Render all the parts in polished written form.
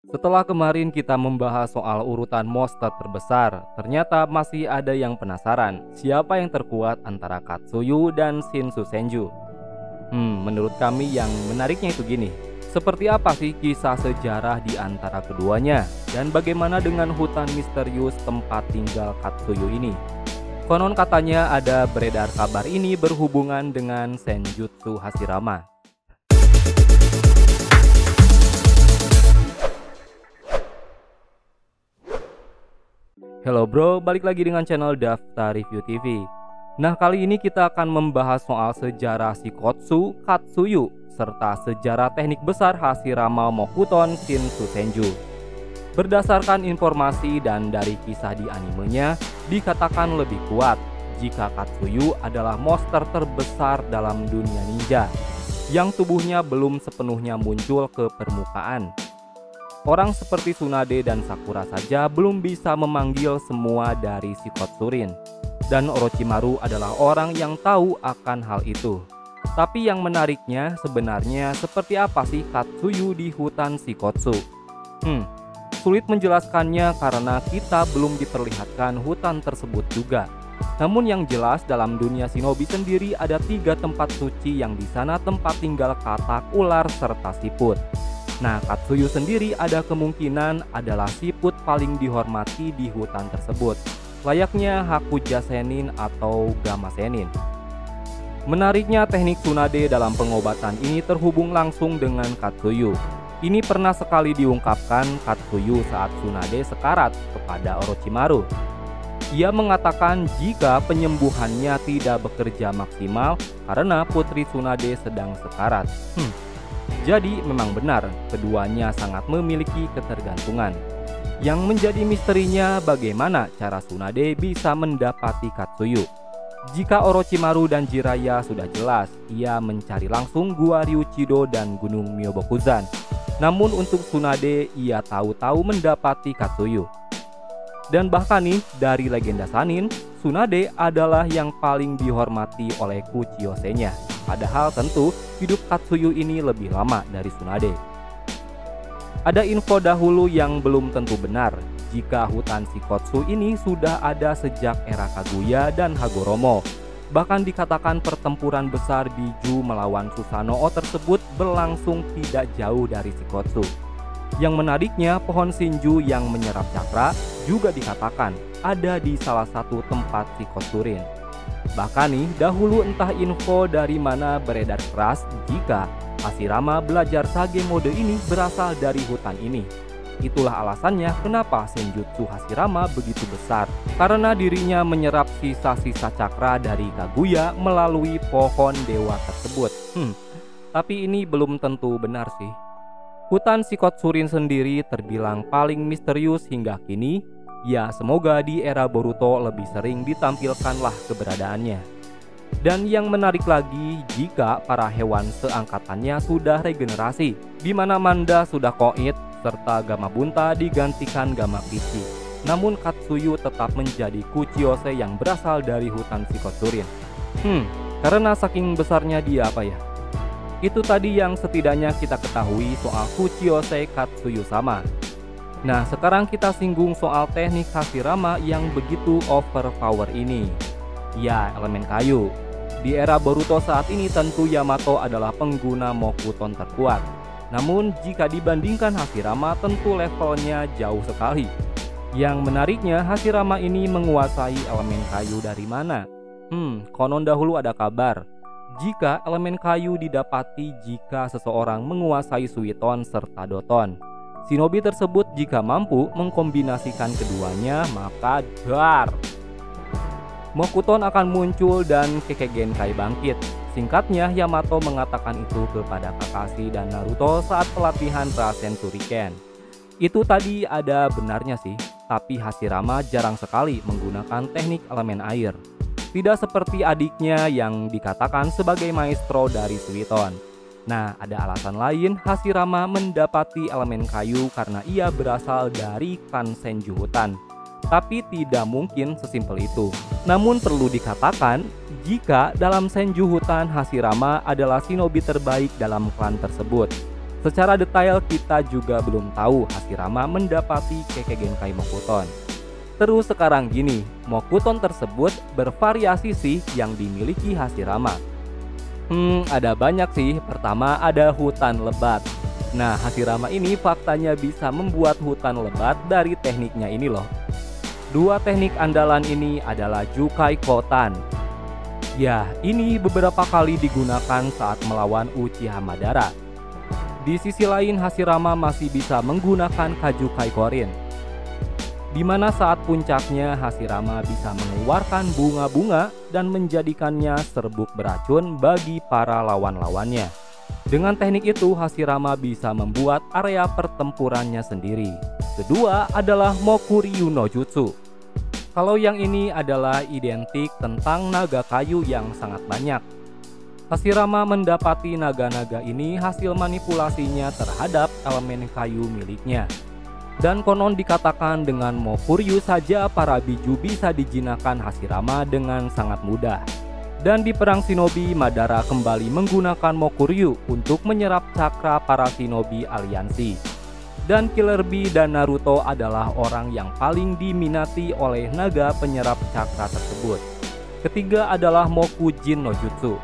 Setelah kemarin kita membahas soal urutan monster terbesar, ternyata masih ada yang penasaran siapa yang terkuat antara Katsuyu dan Shinsu Senju. Menurut kami yang menariknya itu gini. Seperti apa sih kisah sejarah di antara keduanya? Dan bagaimana dengan hutan misterius tempat tinggal Katsuyu ini? Konon katanya ada beredar kabar ini berhubungan dengan Senjutsu Hashirama. Halo bro, balik lagi dengan channel Daftar Review TV. Nah, kali ini kita akan membahas soal sejarah Shikotsu Katsuyu serta sejarah teknik besar Hashirama Mokuton Shinsu Senju. Berdasarkan informasi dan dari kisah di animenya, dikatakan lebih kuat jika Katsuyu adalah monster terbesar dalam dunia ninja yang tubuhnya belum sepenuhnya muncul ke permukaan. Orang seperti Tsunade dan Sakura saja belum bisa memanggil semua dari Shikotsurin. Dan Orochimaru adalah orang yang tahu akan hal itu. Tapi yang menariknya sebenarnya seperti apa sih Katsuyu di hutan Shikotsu? Sulit menjelaskannya karena kita belum diperlihatkan hutan tersebut juga. Namun yang jelas dalam dunia shinobi sendiri ada 3 tempat suci yang di sana tempat tinggal katak, ular, serta siput. Nah, Katsuyu sendiri ada kemungkinan adalah siput paling dihormati di hutan tersebut, layaknya Hakuja Senin atau Gamma Senin. Menariknya teknik Tsunade dalam pengobatan ini terhubung langsung dengan Katsuyu. Ini pernah sekali diungkapkan Katsuyu saat Tsunade sekarat kepada Orochimaru. Ia mengatakan jika penyembuhannya tidak bekerja maksimal karena Putri Tsunade sedang sekarat. Jadi memang benar, keduanya sangat memiliki ketergantungan. Yang menjadi misterinya bagaimana cara Tsunade bisa mendapati Katsuyu. Jika Orochimaru dan Jiraiya sudah jelas, ia mencari langsung Gua Ryuchido dan Gunung Myobokuzan. Namun untuk Tsunade, ia tahu-tahu mendapati Katsuyu. Dan bahkan nih, dari legenda Sanin, Tsunade adalah yang paling dihormati oleh Kuchiyose-nya. Padahal tentu hidup Katsuyu ini lebih lama dari Tsunade. Ada info dahulu yang belum tentu benar jika hutan Shikotsu ini sudah ada sejak era Kaguya dan Hagoromo. Bahkan dikatakan pertempuran besar Biju melawan Susanoo tersebut berlangsung tidak jauh dari Shikotsu. Yang menariknya, pohon Shinju yang menyerap cakra juga dikatakan ada di salah satu tempat Shikotsurin. Bahkan nih, dahulu entah info dari mana beredar keras jika Hashirama belajar sage mode ini berasal dari hutan ini. Itulah alasannya kenapa Senjutsu Hashirama begitu besar, karena dirinya menyerap sisa-sisa cakra dari Kaguya melalui pohon dewa tersebut. Tapi ini belum tentu benar sih. Hutan Shikotsurin sendiri terbilang paling misterius hingga kini. Ya, semoga di era Boruto lebih sering ditampilkanlah keberadaannya. Dan yang menarik lagi jika para hewan seangkatannya sudah regenerasi, di mana Manda sudah koit serta Gamma Bunta digantikan Gamma Kichi. Namun Katsuyu tetap menjadi Kuchiyose yang berasal dari hutan Shikotsurin. Karena saking besarnya dia apa ya? Itu tadi yang setidaknya kita ketahui soal Kuchiyose Katsuyu sama. Nah, sekarang kita singgung soal teknik Hashirama yang begitu overpower ini. Ya, elemen kayu. Di era Boruto saat ini tentu Yamato adalah pengguna Mokuton terkuat. Namun jika dibandingkan Hashirama tentu levelnya jauh sekali. Yang menariknya Hashirama ini menguasai elemen kayu dari mana? Konon dahulu ada kabar jika elemen kayu didapati jika seseorang menguasai Suiton serta Doton. Shinobi tersebut jika mampu mengkombinasikan keduanya maka dar. Mokuton akan muncul dan Kekkei Genkai bangkit. Singkatnya, Yamato mengatakan itu kepada Kakashi dan Naruto saat pelatihan Rasen Shuriken. Itu tadi ada benarnya sih, tapi Hashirama jarang sekali menggunakan teknik elemen air. Tidak seperti adiknya yang dikatakan sebagai maestro dari Suiton. Nah, ada alasan lain Hashirama mendapati elemen kayu karena ia berasal dari klan Senju hutan. Tapi tidak mungkin sesimpel itu. Namun perlu dikatakan, jika dalam Senju hutan Hashirama adalah shinobi terbaik dalam klan tersebut. Secara detail kita juga belum tahu Hashirama mendapati Kekkei Genkai Mokuton. Terus sekarang gini, Mokuton tersebut bervariasi sih yang dimiliki Hashirama. Ada banyak sih. Pertama ada hutan lebat. Nah, Hashirama ini faktanya bisa membuat hutan lebat dari tekniknya ini loh. Dua teknik andalan ini adalah Jukai Kotan. Ya, ini beberapa kali digunakan saat melawan Uchiha Madara. Di sisi lain, Hashirama masih bisa menggunakan Kajukai Korin, di mana saat puncaknya Hashirama bisa mengeluarkan bunga-bunga dan menjadikannya serbuk beracun bagi para lawan-lawannya. Dengan teknik itu, Hashirama bisa membuat area pertempurannya sendiri. Kedua adalah Mokuryu no Jutsu. Kalau yang ini adalah identik tentang naga kayu yang sangat banyak. Hashirama mendapati naga-naga ini hasil manipulasinya terhadap elemen kayu miliknya. Dan konon dikatakan dengan Mokuryu saja para biju bisa dijinakan Hashirama dengan sangat mudah. Dan di perang shinobi, Madara kembali menggunakan Mokuryu untuk menyerap cakra para shinobi aliansi. Dan Killer Bee dan Naruto adalah orang yang paling diminati oleh naga penyerap cakra tersebut. Ketiga adalah Mokujin no Jutsu.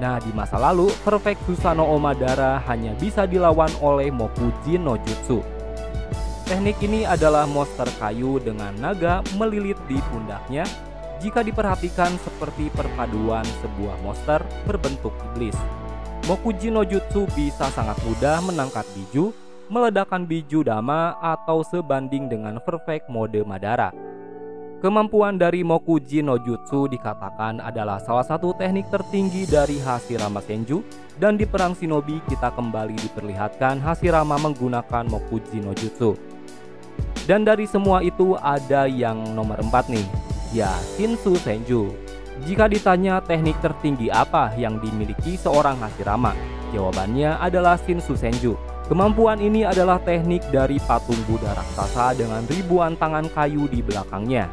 Nah, di masa lalu, Perfect Susanoo Madara hanya bisa dilawan oleh Mokujin no Jutsu. Teknik ini adalah monster kayu dengan naga melilit di pundaknya. Jika diperhatikan seperti perpaduan sebuah monster berbentuk iblis. Mokujin no Jutsu bisa sangat mudah menangkap biju, meledakkan biju dama, atau sebanding dengan perfect mode Madara. Kemampuan dari Mokujin no Jutsu dikatakan adalah salah satu teknik tertinggi dari Hashirama Senju, dan di perang shinobi kita kembali diperlihatkan Hashirama menggunakan Mokujin no Jutsu. Dan dari semua itu ada yang nomor 4 nih, ya Shinsu Senju. Jika ditanya teknik tertinggi apa yang dimiliki seorang Hashirama, jawabannya adalah Shinsu Senju. Kemampuan ini adalah teknik dari patung Buddha raksasa dengan ribuan tangan kayu di belakangnya.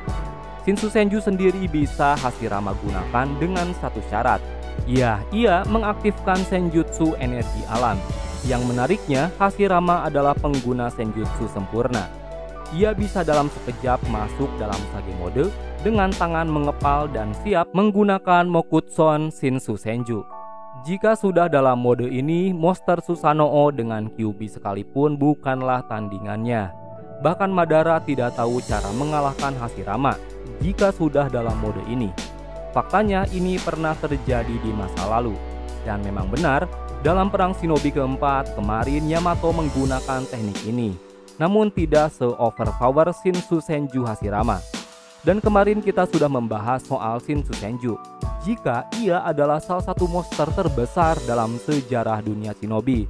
Shinsu Senju sendiri bisa Hashirama gunakan dengan satu syarat. Ia mengaktifkan senjutsu energi alam. Yang menariknya, Hashirama adalah pengguna senjutsu sempurna. Ia bisa dalam sekejap masuk dalam Sage mode dengan tangan mengepal dan siap menggunakan Mokutson Shinsu Senju. Jika sudah dalam mode ini, monster Susanoo dengan Kyuubi sekalipun bukanlah tandingannya. Bahkan Madara tidak tahu cara mengalahkan Hashirama jika sudah dalam mode ini. Faktanya ini pernah terjadi di masa lalu. Dan memang benar, dalam perang shinobi keempat kemarin Yamato menggunakan teknik ini. Namun tidak se-overpower Shinsu Senju Hashirama. Dan kemarin kita sudah membahas soal Shinsu Senju, jika ia adalah salah satu monster terbesar dalam sejarah dunia shinobi.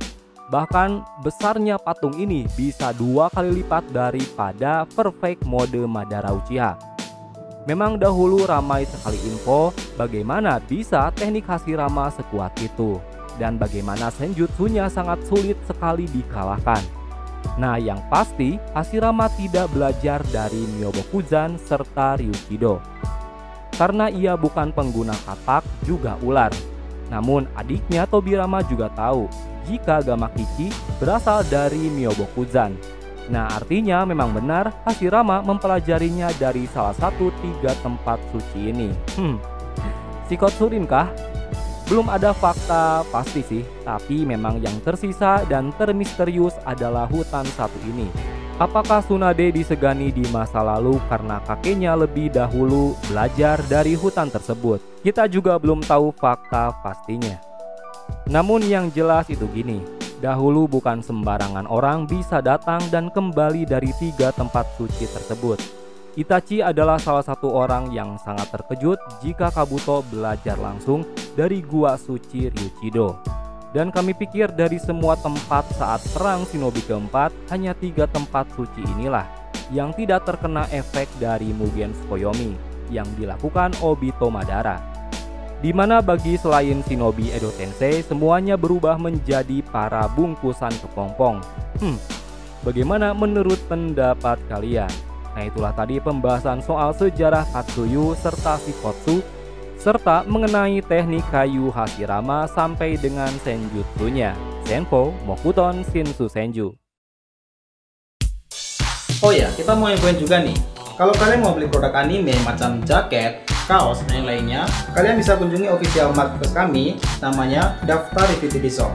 Bahkan besarnya patung ini bisa 2 kali lipat daripada perfect mode Madara Uchiha. Memang dahulu ramai sekali info bagaimana bisa teknik Hashirama sekuat itu, dan bagaimana senjutsunya sangat sulit sekali dikalahkan. Nah, yang pasti Hashirama tidak belajar dari Myobokuzan serta Ryukido. Karena ia bukan pengguna katak juga ular. Namun adiknya Tobirama juga tahu jika Gamakichi berasal dari Myobokuzan. Nah, artinya memang benar Hashirama mempelajarinya dari salah satu 3 tempat suci ini. Shikotsurin kah? Belum ada fakta pasti sih, tapi memang yang tersisa dan termisterius adalah hutan satu ini. Apakah Tsunade disegani di masa lalu karena kakeknya lebih dahulu belajar dari hutan tersebut? Kita juga belum tahu fakta pastinya. Namun yang jelas itu gini, dahulu bukan sembarangan orang bisa datang dan kembali dari 3 tempat suci tersebut. Itachi adalah salah satu orang yang sangat terkejut jika Kabuto belajar langsung dari gua suci Ryukido. Dan kami pikir dari semua tempat saat perang shinobi keempat, hanya 3 tempat suci inilah yang tidak terkena efek dari Mugen Tsukuyomi yang dilakukan Obito Madara. Di mana bagi selain shinobi Edo Tensei, semuanya berubah menjadi para bungkusan kepompong. Bagaimana menurut pendapat kalian? Nah, itulah tadi pembahasan soal sejarah Katsuyu serta Shikotsu, serta mengenai teknik kayu Hashirama sampai dengan senjutsunya. Zenfo, Mokuton, Shinsu Senju. Oh ya, kita mau infoin juga nih. Kalau kalian mau beli produk anime macam jaket, kaos, dan yang lainnya, kalian bisa kunjungi official marketplace kami, namanya Daftar Review TV Shop.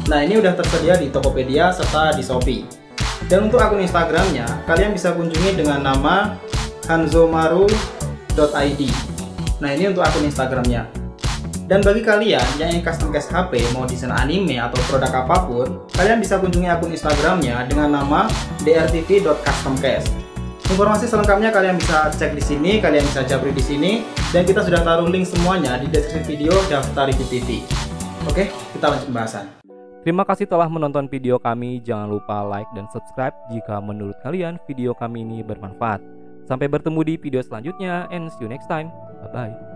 Nah, ini udah tersedia di Tokopedia serta di Shopee. Dan untuk akun Instagramnya, kalian bisa kunjungi dengan nama hanzomaru.id. Nah, ini untuk akun Instagramnya. Dan bagi kalian yang ingin custom case HP, mau desain anime atau produk apapun, kalian bisa kunjungi akun Instagramnya dengan nama drtv.customcase. Informasi selengkapnya kalian bisa cek di sini, kalian bisa japri di sini, dan kita sudah taruh link semuanya di deskripsi video Daftar Review TV. Oke, kita lanjut pembahasan. Terima kasih telah menonton video kami. Jangan lupa like dan subscribe jika menurut kalian video kami ini bermanfaat. Sampai bertemu di video selanjutnya and see you next time. Bye bye.